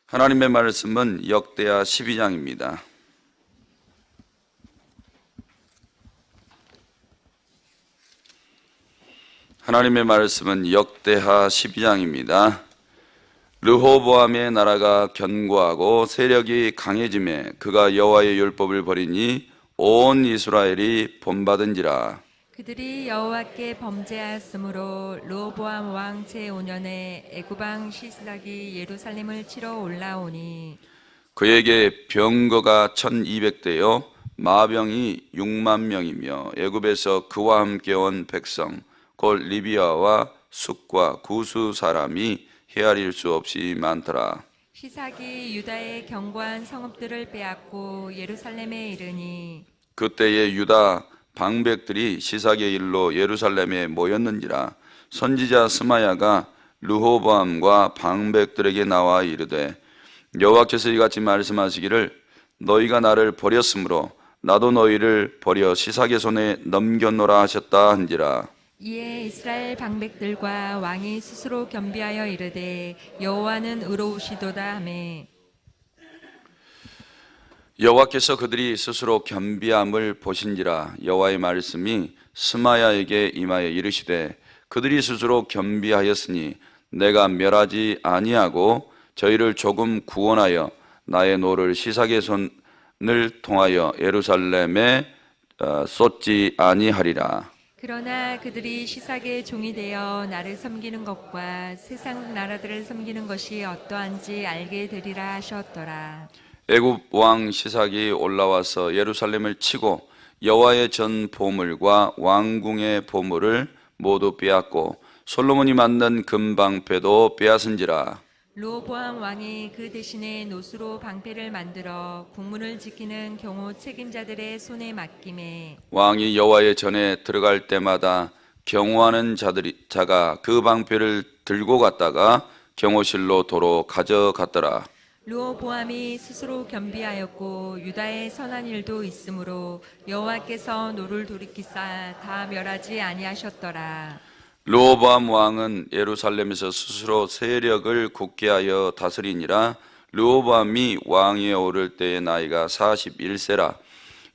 하나님의 말씀은 역대하 12장입니다. 하나님의 말씀은 역대하 12장입니다. 르호보암의 나라가 견고하고 세력이 강해짐에 그가 여호와의 율법을 버리니 온 이스라엘이 본받은지라. 그들이 여호와께 범죄하였으므로 르호보암 왕 제5년에 애굽왕 시스락이 예루살렘을 치러 올라오니 그에게 병거가 1200대요 마병이 6만 명이며 애굽에서 그와 함께 온 백성 곧 리비아와 숫과 구수 사람이 헤아릴 수 없이 많더라. 시삭이 유다의 견고한 성읍들을 빼앗고 예루살렘에 이르니 그때에 유다 방백들이 시삭의 일로 예루살렘에 모였는지라. 선지자 스마야가 르호보암과 방백들에게 나와 이르되 여호와께서 이같이 말씀하시기를 너희가 나를 버렸으므로 나도 너희를 버려 시삭의 손에 넘겼노라 하셨다 한지라. 이에 이스라엘 방백들과 왕이 스스로 겸비하여 이르되 여호와는 의로우시도다 하매 여호와께서 그들이 스스로 겸비함을 보신지라. 여호와의 말씀이 스마야에게 임하여 이르시되 그들이 스스로 겸비하였으니 내가 멸하지 아니하고 저희를 조금 구원하여 나의 노를 시삭의 손을 통하여 예루살렘에 쏟지 아니하리라. 그러나 그들이 시삭의 종이 되어 나를 섬기는 것과 세상 나라들을 섬기는 것이 어떠한지 알게 되리라 하셨더라. 애굽 왕 시삭이 올라와서 예루살렘을 치고 여호와의 전 보물과 왕궁의 보물을 모두 빼앗고 솔로몬이 만든 금방패도 빼앗은지라. 르호보암 왕이 그 대신에 노수로 방패를 만들어 국문을 지키는 경호 책임자들의 손에 맡김에 왕이 여호와의 전에 들어갈 때마다 경호하는 자가 그 방패를 들고 갔다가 경호실로 도로 가져갔더라. 르호보암이 스스로 겸비하였고 유다의 선한 일도 있으므로 여호와께서 노를 돌이키사 다 멸하지 아니하셨더라. 르호보암 왕은 예루살렘에서 스스로 세력을 굳게 하여 다스리니라. 르호보암이 왕위에 오를 때의 나이가 41세라.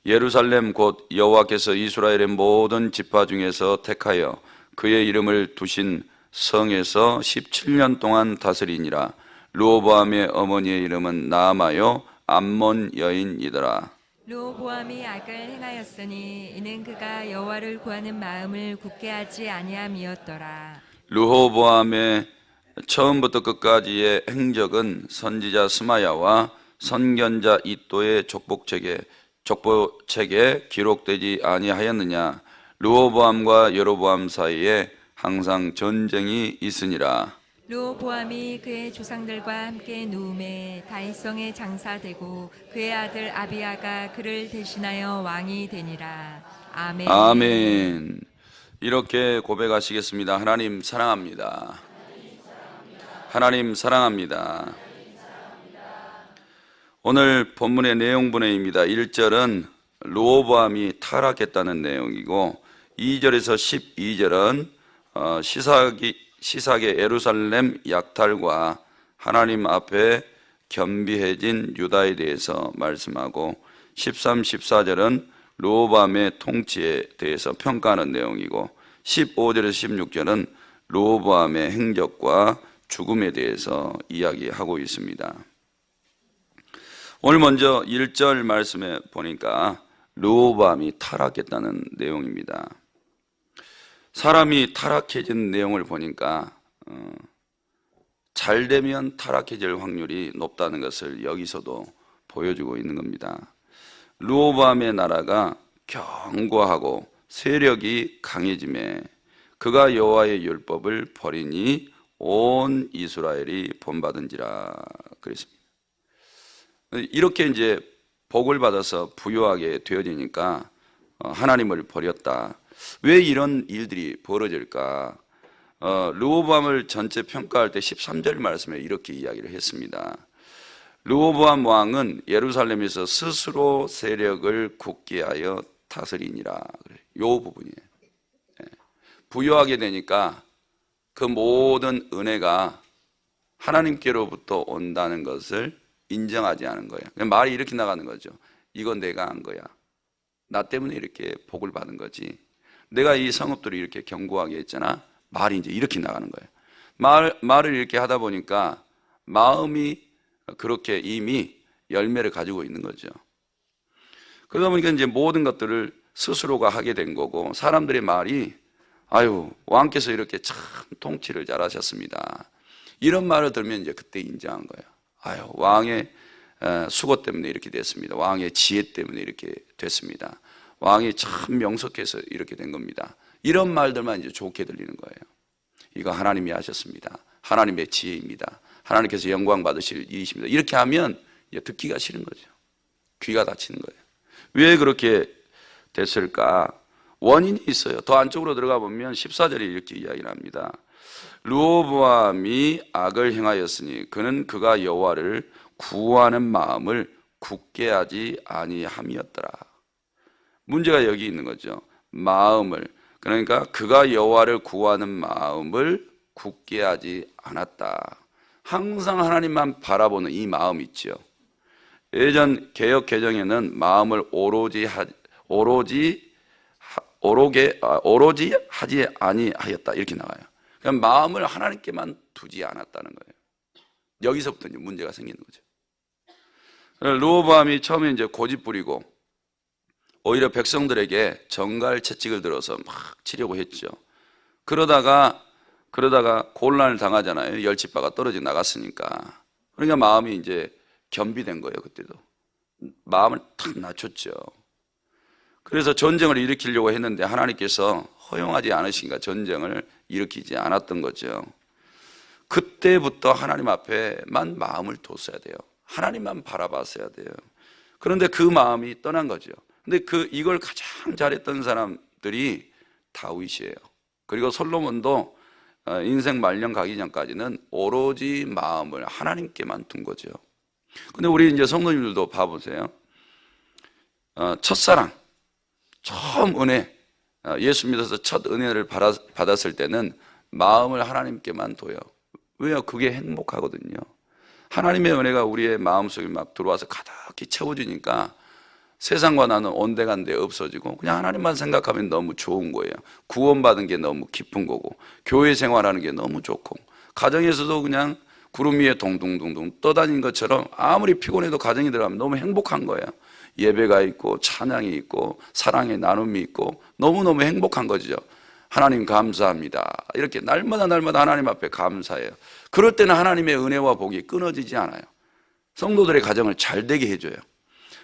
예루살렘 곧 여호와께서 이스라엘의 모든 지파 중에서 택하여 그의 이름을 두신 성에서 17년 동안 다스리니라. 르호보암의 어머니의 이름은 나아마요 암몬 여인이더라. 르호보암이 악을 행하였으니 이는 그가 여호와를 구하는 마음을 굳게 하지 아니함이었더라. 르호보암의 처음부터 끝까지의 행적은 선지자 스마야와 선견자 이도의 족보책에 기록되지 아니하였느냐. 르호보암과 여로보암 사이에 항상 전쟁이 있으니라. 르호보암이 그의 조상들과 함께 누움에 다윗성에 장사되고 그의 아들 아비야가 그를 대신하여 왕이 되니라. 아멘. 아멘. 이렇게 고백하시겠습니다. 하나님 사랑합니다. 하나님 사랑합니다. 오늘 본문의 내용분해입니다. 1절은 르호보암이 타락했다는 내용이고 2절에서 12절은 시삭의 예루살렘 약탈과 하나님 앞에 겸비해진 유다에 대해서 말씀하고 13, 14절은 르호보암의 통치에 대해서 평가하는 내용이고 15절에서 16절은 르호보암의 행적과 죽음에 대해서 이야기하고 있습니다. 오늘 먼저 1절 말씀에 보니까 르호보암이 타락했다는 내용입니다. 사람이 타락해진 내용을 보니까 잘 되면 타락해질 확률이 높다는 것을 여기서도 보여주고 있는 겁니다. 르호보암의 나라가 견고하고 세력이 강해짐에 그가 여호와의 율법을 버리니 온 이스라엘이 본받은지라 그랬습니다. 이렇게 이제 복을 받아서 부유하게 되어지니까 하나님을 버렸다. 왜 이런 일들이 벌어질까? 르호보암을 전체 평가할 때 13절 말씀에 이렇게 이야기를 했습니다. 르호보암 왕은 예루살렘에서 스스로 세력을 굳게 하여 다스리니라. 이 부분이에요. 부유하게 되니까 그 모든 은혜가 하나님께로부터 온다는 것을 인정하지 않은 거예요. 말이 이렇게 나가는 거죠. 이건 내가 한 거야. 나 때문에 이렇게 복을 받은 거지. 내가 이 성읍들을 이렇게 견고하게 했잖아. 말이 이제 이렇게 나가는 거예요. 말을 이렇게 하다 보니까 마음이 그렇게 이미 열매를 가지고 있는 거죠. 그러다 보니까 이제 모든 것들을 스스로가 하게 된 거고, 사람들의 말이 아유, 왕께서 이렇게 참 통치를 잘하셨습니다. 이런 말을 들으면 이제 그때 인정한 거예요. 아유, 왕의 수고 때문에 이렇게 됐습니다. 왕의 지혜 때문에 이렇게 됐습니다. 왕이 참 명석해서 이렇게 된 겁니다. 이런 말들만 이제 좋게 들리는 거예요. 이거 하나님이 하셨습니다. 하나님의 지혜입니다. 하나님께서 영광 받으실 일이십니다. 이렇게 하면 이제 듣기가 싫은 거죠. 귀가 닫히는 거예요. 왜 그렇게 됐을까? 원인이 있어요. 더 안쪽으로 들어가 보면 14절에 이렇게 이야기를 합니다. 르호보암이 악을 행하였으니 그는 그가 여호와를 구하는 마음을 굳게 하지 아니함이었더라. 문제가 여기 있는 거죠. 마음을, 그러니까 그가 여호와를 구하는 마음을 굳게 하지 않았다. 항상 하나님만 바라보는 이 마음 있죠. 예전 개역 개정에는 마음을 오로지 하지 아니하였다 이렇게 나와요. 그냥 마음을 하나님께만 두지 않았다는 거예요. 여기서부터 이제 문제가 생기는 거죠. 르호보암이 처음에 이제 고집 부리고 오히려 백성들에게 정갈 채찍을 들어서 막 치려고 했죠. 그러다가 곤란을 당하잖아요. 열치바가 떨어져 나갔으니까. 그러니까 마음이 이제 겸비된 거예요. 그때도 마음을 탁 낮췄죠. 그래서 전쟁을 일으키려고 했는데 하나님께서 허용하지 않으시니까 전쟁을 일으키지 않았던 거죠. 그때부터 하나님 앞에만 마음을 뒀어야 돼요. 하나님만 바라봤어야 돼요. 그런데 그 마음이 떠난 거죠. 근데 이걸 가장 잘했던 사람들이 다윗이에요. 그리고 솔로몬도 인생 말년 가기 전까지는 오로지 마음을 하나님께만 둔 거죠. 근데 우리 이제 성도님들도 봐보세요. 첫사랑, 처음 은혜, 예수 믿어서 첫 은혜를 받았을 때는 마음을 하나님께만 둬요. 왜요? 그게 행복하거든요. 하나님의 은혜가 우리의 마음속에 막 들어와서 가득히 채워지니까 세상과 나는 온데간데 없어지고 그냥 하나님만 생각하면 너무 좋은 거예요. 구원받은 게 너무 기쁜 거고, 교회 생활하는 게 너무 좋고, 가정에서도 그냥 구름 위에 동동동동 떠다닌 것처럼 아무리 피곤해도 가정에 들어가면 너무 행복한 거예요. 예배가 있고 찬양이 있고 사랑의 나눔이 있고 너무너무 행복한 거죠. 하나님 감사합니다. 이렇게 날마다 하나님 앞에 감사해요. 그럴 때는 하나님의 은혜와 복이 끊어지지 않아요. 성도들의 가정을 잘 되게 해줘요.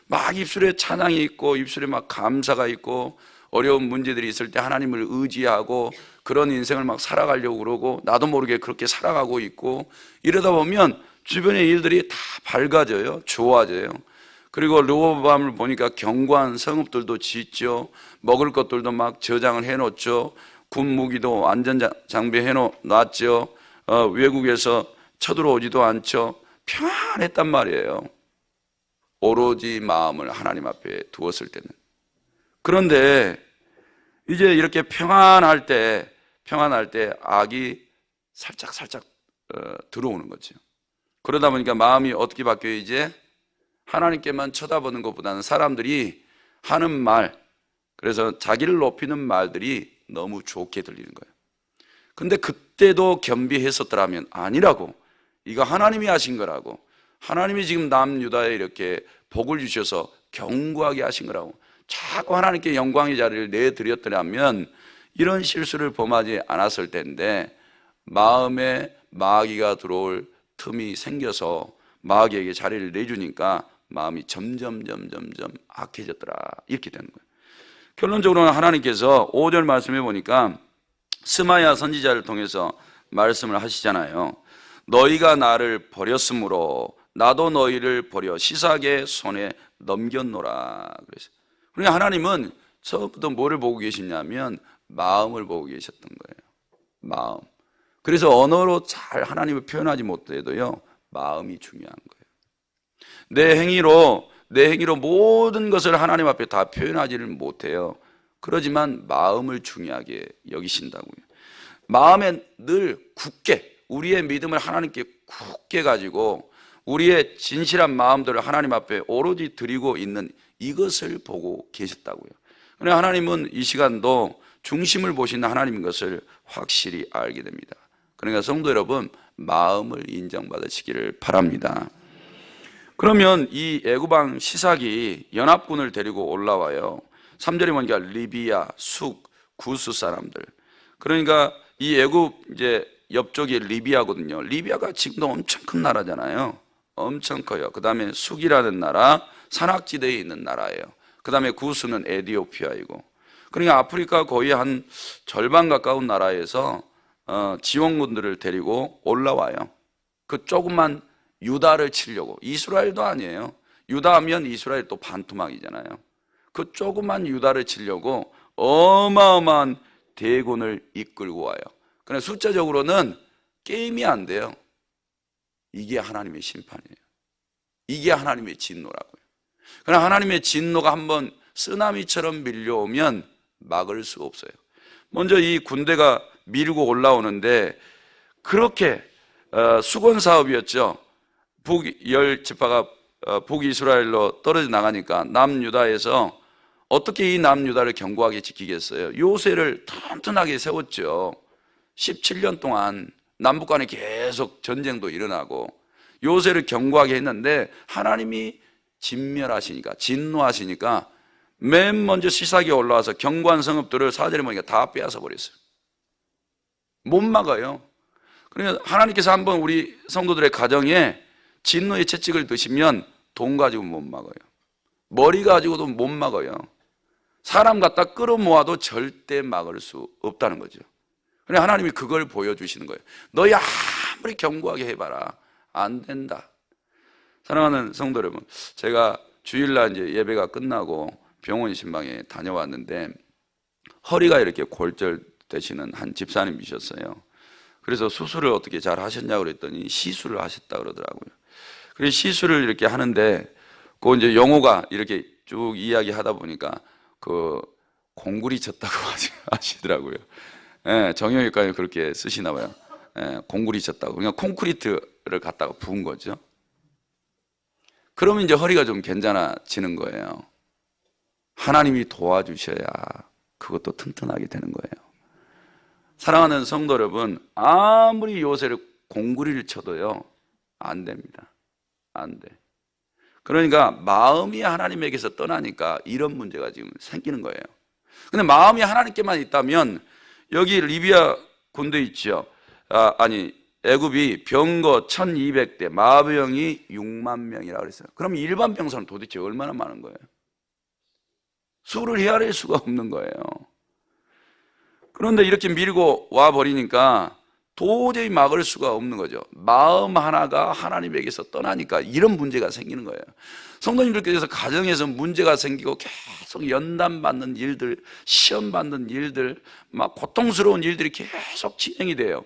막 입술에 찬양이 있고 입술에 막 감사가 있고 어려운 문제들이 있을 때 하나님을 의지하고 그런 인생을 막 살아가려고 그러고 나도 모르게 그렇게 살아가고 있고 이러다 보면 주변의 일들이 다 밝아져요. 좋아져요. 그리고 르호보암을 보니까 견고한 성읍들도 짓죠. 먹을 것들도 막 저장을 해놓죠. 군 무기도 안전장비 해놨죠. 외국에서 쳐들어오지도 않죠. 평안했단 말이에요. 오로지 마음을 하나님 앞에 두었을 때는. 그런데 이제 이렇게 평안할 때 악이 살짝 들어오는 거죠. 그러다 보니까 마음이 어떻게 바뀌어요? 이제 하나님께만 쳐다보는 것보다는 사람들이 하는 말, 그래서 자기를 높이는 말들이 너무 좋게 들리는 거예요. 근데 그때도 겸비했었더라면 아니라고, 이거 하나님이 하신 거라고, 하나님이 지금 남유다에 이렇게 복을 주셔서 견고하게 하신 거라고 자꾸 하나님께 영광의 자리를 내드렸더라면 이런 실수를 범하지 않았을 텐데, 마음에 마귀가 들어올 틈이 생겨서 마귀에게 자리를 내주니까 마음이 점점 악해졌더라, 이렇게 되는 거예요. 결론적으로는 하나님께서 5절 말씀해 보니까 스마야 선지자를 통해서 말씀을 하시잖아요. 너희가 나를 버렸으므로 나도 너희를 버려 시삭의 손에 넘겼노라. 그래서 그러니까 하나님은 처음부터 뭐를 보고 계시냐면 마음을 보고 계셨던 거예요. 마음. 그래서 언어로 잘 하나님을 표현하지 못해도요, 마음이 중요한 거예요. 내 행위로 모든 것을 하나님 앞에 다 표현하지를 못해요. 그러지만 마음을 중요하게 여기신다고요. 마음에 늘 굳게, 우리의 믿음을 하나님께 굳게 가지고 우리의 진실한 마음들을 하나님 앞에 오로지 드리고 있는 이것을 보고 계셨다고요. 그런데 하나님은 이 시간도 중심을 보시는 하나님인 것을 확실히 알게 됩니다. 그러니까 성도 여러분, 마음을 인정받으시기를 바랍니다. 그러면 이 애굽왕 시삭이 연합군을 데리고 올라와요. 3절에 보니까 리비아, 숙, 구스 사람들. 그러니까 이 애굽 이제 옆쪽이 리비아거든요. 리비아가 지금도 엄청 큰 나라잖아요. 엄청 커요. 그 다음에 숙이라는 나라, 산악지대에 있는 나라예요. 그 다음에 구스는 에티오피아이고. 그러니까 아프리카 거의 한 절반 가까운 나라에서 지원군들을 데리고 올라와요. 그 조그만 유다를 치려고. 이스라엘도 아니에요. 유다하면 이스라엘 또 반토막이잖아요. 그 조그만 유다를 치려고 어마어마한 대군을 이끌고 와요. 그런데 숫자적으로는 게임이 안 돼요. 이게 하나님의 심판이에요. 이게 하나님의 진노라고요. 그러나 하나님의 진노가 한번 쓰나미처럼 밀려오면 막을 수 없어요. 먼저 이 군대가 밀고 올라오는데 그렇게 수건 사업이었죠. 북10 지파가 북이스라엘로 떨어져 나가니까 남유다에서 어떻게 이 남유다를 견고하게 지키겠어요? 요새를 튼튼하게 세웠죠. 17년 동안 남북 간에 계속 전쟁도 일어나고 요새를 견고하게 했는데 하나님이 진멸하시니까, 진노하시니까 맨 먼저 시삭이 올라와서 견고한 성읍들을 4절에 보니까 다 빼앗아 버렸어요. 못 막아요. 그러니까 하나님께서 한번 우리 성도들의 가정에 진노의 채찍을 드시면 돈 가지고 못 막아요. 머리 가지고도 못 막아요. 사람 갖다 끌어모아도 절대 막을 수 없다는 거죠. 그러니까 하나님이 그걸 보여주시는 거예요. 너희 아무리 견고하게 해봐라, 안 된다. 사랑하는 성도 여러분, 제가 주일날 이제 예배가 끝나고 병원 신방에 다녀왔는데 허리가 이렇게 골절되시는 한 집사님이셨어요. 그래서 수술을 어떻게 잘 하셨냐고 그랬더니 시술을 하셨다 그러더라고요. 그래서 시술을 이렇게 하는데 그 이제 용어가 이렇게 쭉 이야기하다 보니까 그 공구리 쳤다고 하시더라고요. 예, 정형외과에 그렇게 쓰시나 봐요. 예, 공구리 쳤다고. 그냥 콘크리트를 갖다가 부은 거죠. 그러면 이제 허리가 좀 괜찮아지는 거예요. 하나님이 도와주셔야 그것도 튼튼하게 되는 거예요. 사랑하는 성도 여러분, 아무리 요새를 공구리를 쳐도요, 안 됩니다. 안 돼. 그러니까 마음이 하나님에게서 떠나니까 이런 문제가 지금 생기는 거예요. 근데 마음이 하나님께만 있다면 여기 리비아 군대 있죠. 애굽이 병거 1200대, 마병이 6만 명이라고 그랬어요. 그럼 일반 병사는 도대체 얼마나 많은 거예요? 수를 헤아릴 수가 없는 거예요. 그런데 이렇게 밀고 와 버리니까 도저히 막을 수가 없는 거죠. 마음 하나가 하나님에게서 떠나니까 이런 문제가 생기는 거예요. 성도님들께서 가정에서 문제가 생기고 계속 연단받는 일들, 시험받는 일들, 막 고통스러운 일들이 계속 진행이 돼요.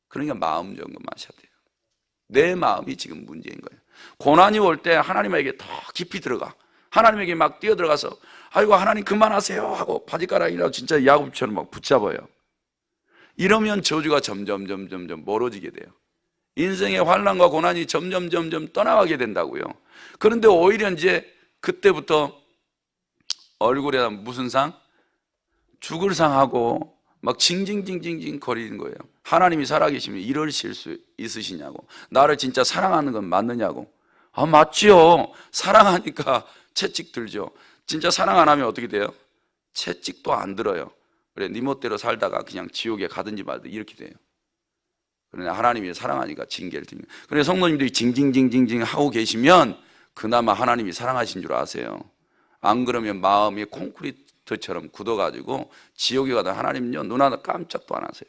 그러니까 마음 점검하셔야 돼요. 내 마음이 지금 문제인 거예요. 고난이 올 때 하나님에게 더 깊이 들어가. 하나님에게 막 뛰어들어가서 아이고 하나님 그만하세요 하고 바지가랑이라고 진짜 야곱처럼 막 붙잡아요. 이러면 저주가 점점 멀어지게 돼요. 인생의 환난과 고난이 점점 떠나가게 된다고요. 그런데 오히려 이제 그때부터 얼굴에 무슨 상? 죽을 상하고 막 징징징징 거리는 거예요. 하나님이 살아계시면 이러실 수 있으시냐고. 나를 진짜 사랑하는 건 맞느냐고. 아, 맞지요. 사랑하니까 채찍 들죠. 진짜 사랑 안 하면 어떻게 돼요? 채찍도 안 들어요. 그래, 네 멋대로 살다가 그냥 지옥에 가든지 말든지 이렇게 돼요. 그러나 하나님이 사랑하니까 징계를 드립니다. 그래서 성도님들이 징징징징 하고 계시면 그나마 하나님이 사랑하신 줄 아세요. 안 그러면 마음이 콘크리트처럼 굳어가지고 지옥에 가다 하나님요 눈 하나 깜짝도 안 하세요.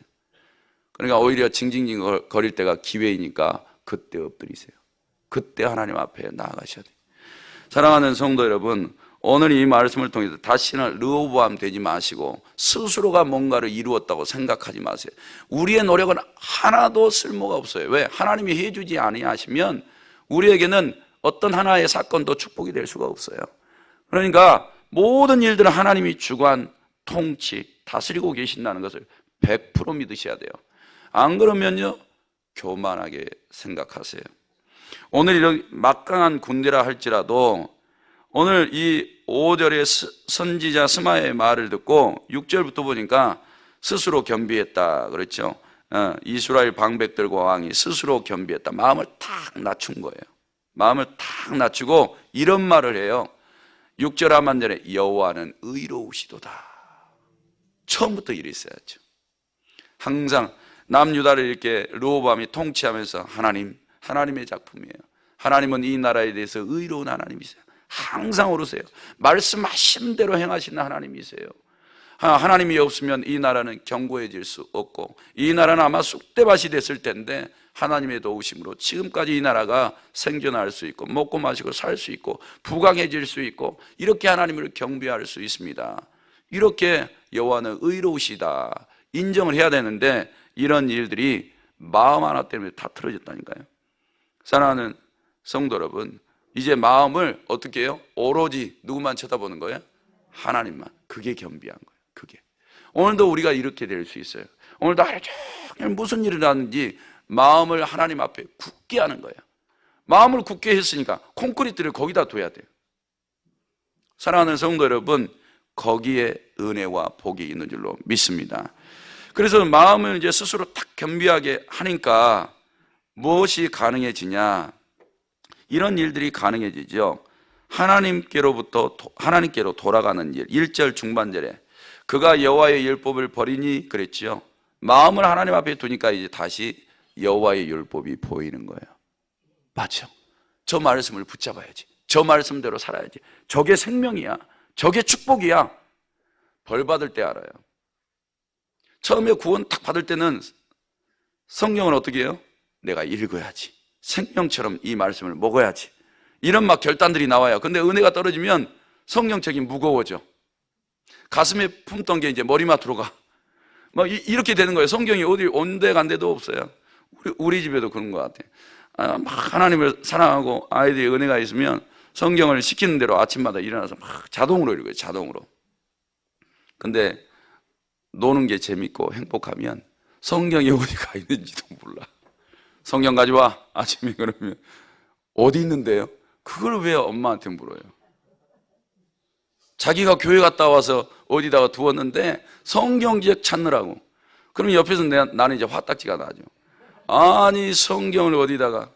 그러니까 오히려 징징징 거릴 때가 기회이니까 그때 엎드리세요. 그때 하나님 앞에 나아가셔야 돼요. 사랑하는 성도 여러분, 오늘 이 말씀을 통해서 다시는 르호보암 되지 마시고 스스로가 뭔가를 이루었다고 생각하지 마세요. 우리의 노력은 하나도 쓸모가 없어요. 왜? 하나님이 해주지 아니하시면 우리에게는 어떤 하나의 사건도 축복이 될 수가 없어요. 그러니까 모든 일들은 하나님이 주관, 통치, 다스리고 계신다는 것을 100% 믿으셔야 돼요. 안 그러면요 교만하게 생각하세요. 오늘 이런 막강한 군대라 할지라도 오늘 이 5절의 선지자 스마야의 말을 듣고 6절부터 보니까 스스로 겸비했다 그랬죠. 이스라엘 방백들과 왕이 스스로 겸비했다. 마음을 탁 낮춘 거예요. 마음을 탁 낮추고 이런 말을 해요. 6절 하반절에 여호와는 의로우시도다. 처음부터 이랬어야죠. 항상 남유다를 이렇게 르호보암이 통치하면서 하나님의 작품이에요. 하나님은 이 나라에 대해서 의로운 하나님이세요. 항상 오르세요. 말씀하신 대로 행하시는 하나님이세요. 하나님이 없으면 이 나라는 견고해질 수 없고 이 나라는 아마 쑥대밭이 됐을 텐데 하나님의 도우심으로 지금까지 이 나라가 생존할 수 있고 먹고 마시고 살 수 있고 부강해질 수 있고 이렇게 하나님을 경배할 수 있습니다. 이렇게 여호와는 의로우시다 인정을 해야 되는데 이런 일들이 마음 하나 때문에 다 틀어졌다니까요. 사랑하는 성도 여러분, 이제 마음을 어떻게 해요? 오로지 누구만 쳐다보는 거예요? 하나님만. 그게 겸비한 거예요. 그게. 오늘도 우리가 이렇게 될 수 있어요. 오늘도 하루 종일 무슨 일이 나는지 마음을 하나님 앞에 굳게 하는 거예요. 마음을 굳게 했으니까 콘크리트를 거기다 둬야 돼요. 사랑하는 성도 여러분, 거기에 은혜와 복이 있는 줄로 믿습니다. 그래서 마음을 이제 스스로 탁 겸비하게 하니까 무엇이 가능해지냐? 이런 일들이 가능해지죠. 하나님께로 돌아가는 일. 1절 중반절에 그가 여호와의 율법을 버리니 그랬지요. 마음을 하나님 앞에 두니까 이제 다시 여호와의 율법이 보이는 거예요. 맞죠? 저 말씀을 붙잡아야지. 저 말씀대로 살아야지. 저게 생명이야. 저게 축복이야. 벌 받을 때 알아요. 처음에 구원 딱 받을 때는 성경을 어떻게 해요? 내가 읽어야지. 생명처럼 이 말씀을 먹어야지. 이런 막 결단들이 나와요. 근데 은혜가 떨어지면 성경책이 무거워져. 가슴에 품던 게 이제 머리맡으로 가. 막 이렇게 되는 거예요. 성경이 어디 온데 간데도 없어요. 우리 집에도 그런 것 같아요. 막 하나님을 사랑하고 아이들이 은혜가 있으면 성경을 시키는 대로 아침마다 일어나서 막 자동으로 읽어요. 자동으로. 근데 노는 게 재밌고 행복하면 성경이 어디 가 있는지도 몰라. 성경 가져와. 아침에 그러면 어디 있는데요? 그걸 왜 엄마한테 물어요? 자기가 교회 갔다 와서 어디다가 두었는데 성경책 찾느라고. 그러면 옆에서 나는 이제 화딱지가 나죠. 아니 성경을 어디다가.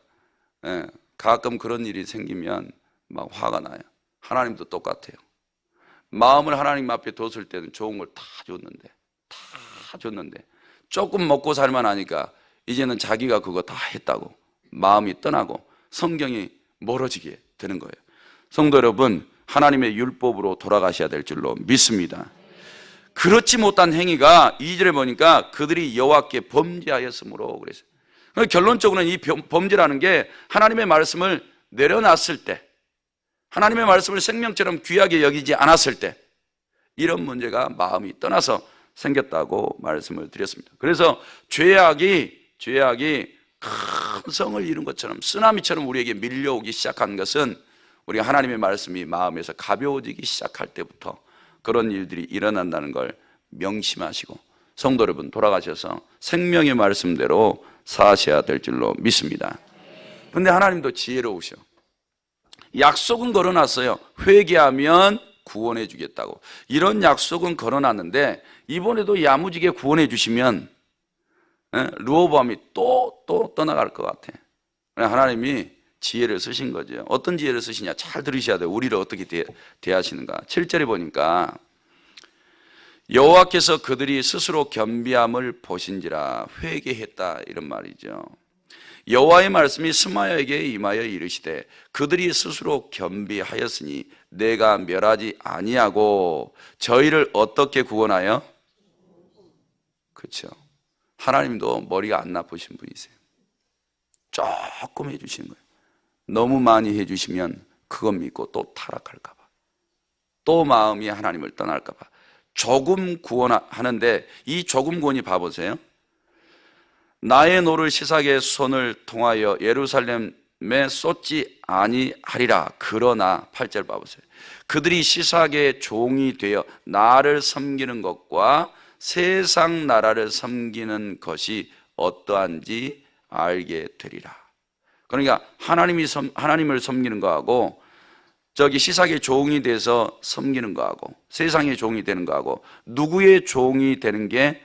가끔 그런 일이 생기면 막 화가 나요. 하나님도 똑같아요. 마음을 하나님 앞에 뒀을 때는 좋은 걸 다 줬는데 조금 먹고 살만 하니까 이제는 자기가 그거 다 했다고 마음이 떠나고 성경이 멀어지게 되는 거예요. 성도 여러분, 하나님의 율법으로 돌아가셔야 될 줄로 믿습니다. 그렇지 못한 행위가 2절에 보니까 그들이 여호와께 범죄하였으므로 그랬어요. 결론적으로는 이 범죄라는 게 하나님의 말씀을 내려놨을 때, 하나님의 말씀을 생명처럼 귀하게 여기지 않았을 때 이런 문제가 마음이 떠나서 생겼다고 말씀을 드렸습니다. 그래서 죄악이 큰 성을 이룬 것처럼 쓰나미처럼 우리에게 밀려오기 시작한 것은 우리 하나님의 말씀이 마음에서 가벼워지기 시작할 때부터 그런 일들이 일어난다는 걸 명심하시고 성도 여러분 돌아가셔서 생명의 말씀대로 사셔야 될 줄로 믿습니다. 그런데 하나님도 지혜로우셔. 약속은 걸어놨어요. 회개하면 구원해 주겠다고. 이런 약속은 걸어놨는데 이번에도 야무지게 구원해 주시면 르호보암이 또 떠나갈 것 같아. 하나님이 지혜를 쓰신 거죠. 어떤 지혜를 쓰시냐 잘 들으셔야 돼요. 우리를 어떻게 대하시는가. 7절에 보니까 여호와께서 그들이 스스로 겸비함을 보신지라 회개했다 이런 말이죠. 여호와의 말씀이 스마야에게 임하여 이르시되 그들이 스스로 겸비하였으니 내가 멸하지 아니하고 저희를 어떻게 구원하여? 그렇죠. 하나님도 머리가 안 나쁘신 분이세요. 조금 해주시는 거예요. 너무 많이 해주시면 그거 믿고 또 타락할까 봐, 또 마음이 하나님을 떠날까 봐 조금 구원하는데 이 조금 구원이 봐보세요. 나의 노를 시삭에 손을 통하여 예루살렘에 쏟지 아니하리라. 그러나 8절 봐보세요. 그들이 시삭의 종이 되어 나를 섬기는 것과 세상 나라를 섬기는 것이 어떠한지 알게 되리라. 그러니까 하나님을 섬기는 거하고 저기 시삭의 종이 돼서 섬기는 거하고 세상의 종이 되는 거하고 누구의 종이 되는 게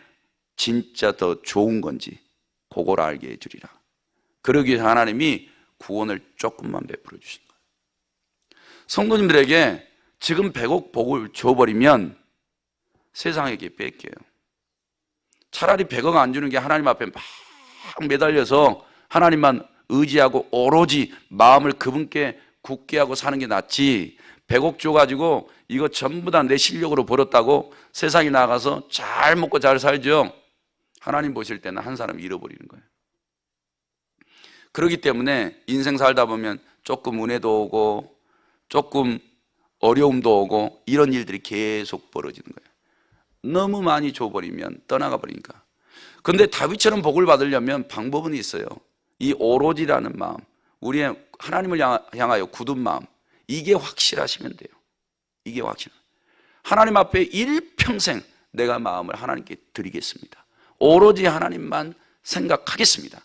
진짜 더 좋은 건지 그걸 알게 해주리라. 그러기 위해서 하나님이 구원을 조금만 베풀어 주신 거예요. 성도님들에게 지금 100억 복을 줘버리면 세상에게 뺏겨요. 차라리 100억 안 주는 게 하나님 앞에 막 매달려서 하나님만 의지하고 오로지 마음을 그분께 굳게 하고 사는 게 낫지, 100억 줘가지고 이거 전부 다 내 실력으로 벌었다고 세상에 나가서 잘 먹고 잘 살죠. 하나님 보실 때는 한 사람 잃어버리는 거예요. 그렇기 때문에 인생 살다 보면 조금 은혜도 오고 조금 어려움도 오고 이런 일들이 계속 벌어지는 거예요. 너무 많이 줘버리면 떠나가 버리니까. 근데 다윗처럼 복을 받으려면 방법은 있어요. 이 오로지라는 마음, 우리의 하나님을 향하여 굳은 마음, 이게 확실하시면 돼요. 이게 확실. 하나님 앞에 일평생 내가 마음을 하나님께 드리겠습니다. 오로지 하나님만 생각하겠습니다.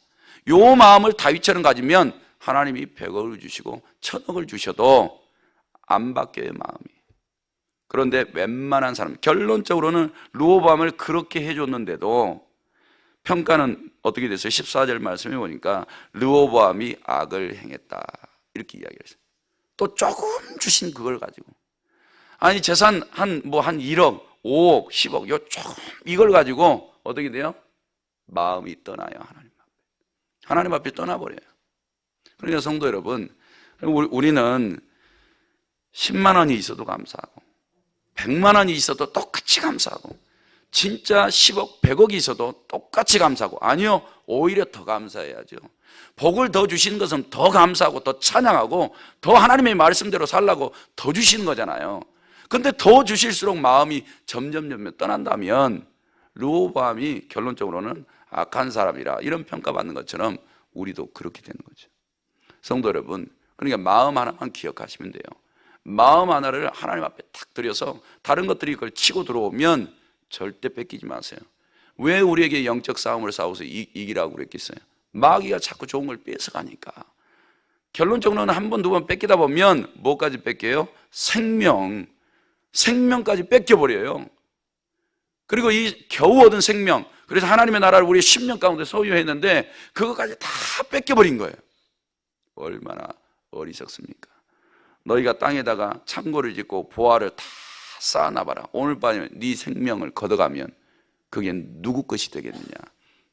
요 마음을 다윗처럼 가지면 하나님이 100억을 주시고 1000억을 주셔도 안 바뀌어요, 마음이. 그런데 웬만한 사람, 결론적으로는 르호보암을 그렇게 해줬는데도 평가는 어떻게 됐어요? 14절 말씀해 보니까 르호보암이 악을 행했다, 이렇게 이야기했어요. 또 조금 주신 그걸 가지고, 아니 재산 한 1억, 5억, 10억 요 조금 이걸 가지고 어떻게 돼요? 마음이 떠나요. 하나님 앞에 떠나버려요. 그러니까 성도 여러분, 우리는 10만 원이 있어도 감사하고 100만 원이 있어도 똑같이 감사하고 진짜 10억, 100억이 있어도 똑같이 감사하고, 아니요, 오히려 더 감사해야죠. 복을 더 주시는 것은 더 감사하고 더 찬양하고 더 하나님의 말씀대로 살라고 더 주시는 거잖아요. 근데 더 주실수록 마음이 점점 떠난다면 르호보암이 결론적으로는 악한 사람이라 이런 평가받는 것처럼 우리도 그렇게 되는 거죠. 성도 여러분, 그러니까 마음 하나만 기억하시면 돼요. 마음 하나를 하나님 앞에 탁 들여서 다른 것들이 그걸 치고 들어오면 절대 뺏기지 마세요. 왜 우리에게 영적 싸움을 싸워서 이기라고 그랬겠어요? 마귀가 자꾸 좋은 걸 뺏어가니까. 결론적으로는 한 번, 두 번 뺏기다 보면 뭐까지 뺏겨요? 생명까지 뺏겨버려요. 그리고 이 겨우 얻은 생명, 그래서 하나님의 나라를 우리의 10년 가운데 소유했는데 그것까지 다 뺏겨버린 거예요. 얼마나 어리석습니까? 너희가 땅에다가 창고를 짓고 보화를 다 쌓아놔봐라. 오늘 밤에 네 생명을 걷어가면 그게 누구 것이 되겠느냐,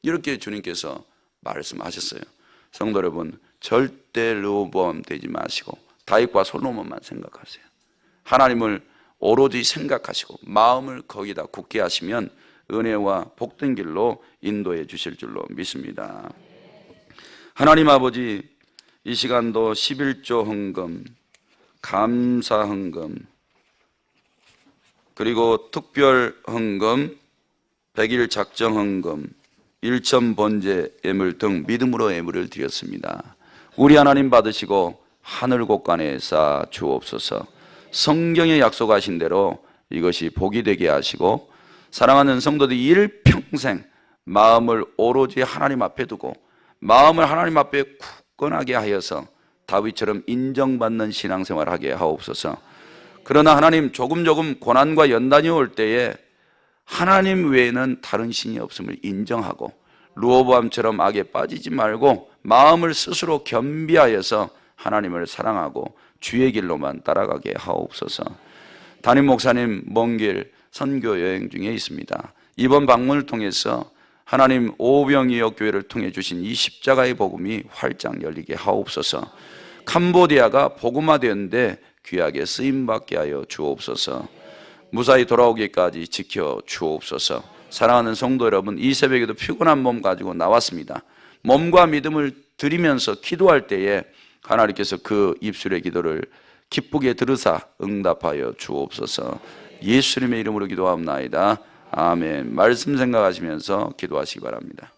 이렇게 주님께서 말씀하셨어요. 성도 여러분, 절대 르호보암 되지 마시고 다윗과 솔로몬만 생각하세요. 하나님을 오로지 생각하시고 마음을 거기다 굳게 하시면 은혜와 복된 길로 인도해 주실 줄로 믿습니다. 하나님 아버지, 이 시간도 11조 헌금, 감사 헌금, 그리고 특별 헌금, 100일 작정 헌금, 일천 번제 예물 등 믿음으로 예물을 드렸습니다. 우리 하나님 받으시고 하늘 곳간에 쌓아 주옵소서. 성경에 약속하신 대로 이것이 복이 되게 하시고 사랑하는 성도들이 일평생 마음을 오로지 하나님 앞에 두고 마음을 하나님 앞에 굳건하게 하여서 다윗처럼 인정받는 신앙생활을 하게 하옵소서. 그러나 하나님, 조금 고난과 연단이 올 때에 하나님 외에는 다른 신이 없음을 인정하고 르호보암처럼 악에 빠지지 말고 마음을 스스로 겸비하여서 하나님을 사랑하고 주의 길로만 따라가게 하옵소서. 담임 목사님 먼 길 선교 여행 중에 있습니다. 이번 방문을 통해서 하나님 오병이어 교회를 통해 주신 이 십자가의 복음이 활짝 열리게 하옵소서. 캄보디아가 복음화되었는데 귀하게 쓰임받게 하여 주옵소서. 무사히 돌아오기까지 지켜 주옵소서. 사랑하는 성도 여러분, 이 새벽에도 피곤한 몸 가지고 나왔습니다. 몸과 믿음을 드리면서 기도할 때에 하나님께서 그 입술의 기도를 기쁘게 들으사 응답하여 주옵소서. 예수님의 이름으로 기도하옵나이다. 아멘. 말씀 생각하시면서 기도하시기 바랍니다.